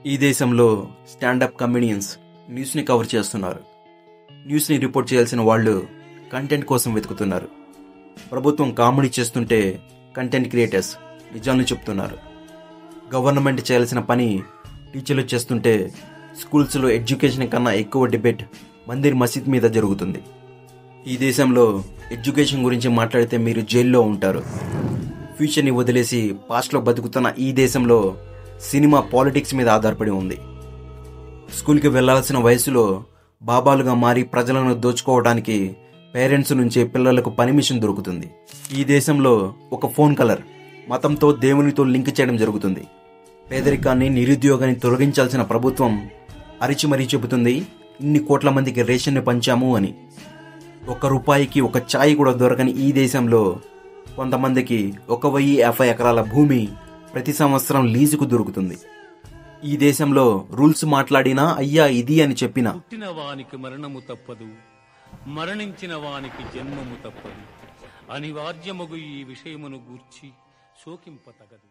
ఈ దేశంలో standup comedians న్యూస్ని కవర్ చేస్తున్నారు. న్యూస్ని రిపోర్ట్ చేయాల్సిన వాళ్ళు కంటెంట్ కోసం వెతుకుతున్నారు. ప్రభుత్వం కామెడీ చేస్తుంటే కంటెంట్ క్రియేటర్స్ నిజాలను చెప్తున్నారు. గవర్నమెంట్ చేయాల్సిన పని టీచర్లు చేస్తుంటే స్కూల్స్లో ఎడ్యుకేషన్ కన్నా ఎక్కువ డిబేట్ మందిర్ మసీద్ మీద జరుగుతుంది. ఈ దేశంలో ఎడ్యుకేషన్ గురించి మాట్లాడితే మీరు జైల్లో ఉంటారు. ఫ్యూచర్ని వదిలేసి పాస్ట్లో బతుకుతున్న ఈ దేశంలో సినిమా పాలిటిక్స్ మీద ఆధారపడి ఉంది. స్కూల్కి వెళ్లాల్సిన వయసులో బాబాలుగా మారి ప్రజలను దోచుకోవడానికి పేరెంట్స్ నుంచి పిల్లలకు పర్మిషన్ దొరుకుతుంది. ఈ దేశంలో ఒక ఫోన్ కలర్ మతంతో దేవునితో లింక్ చేయడం జరుగుతుంది. పేదరికాన్ని నిరుద్యోగాన్ని తొలగించాల్సిన ప్రభుత్వం అరిచి మరీ చెబుతుంది ఇన్ని కోట్ల మందికి రేషన్ని పంచాము అని. ₹1 ఒక ఛాయ్ కూడా దొరకని ఈ దేశంలో కొంతమందికి 1050 ఎకరాల భూమి ప్రతి సంవత్సరం లీజుకు దొరుకుతుంది. ఈ దేశంలో రూల్స్ మాట్లాడినా అయ్యా ఇది అని చెప్పినా పుట్టిన వానికి మరణము తప్పదు, మరణించిన వానికి జన్మము తప్పదు. అనివార్యమగు ఈ విషయమును గూర్చి శోకింపతగదు.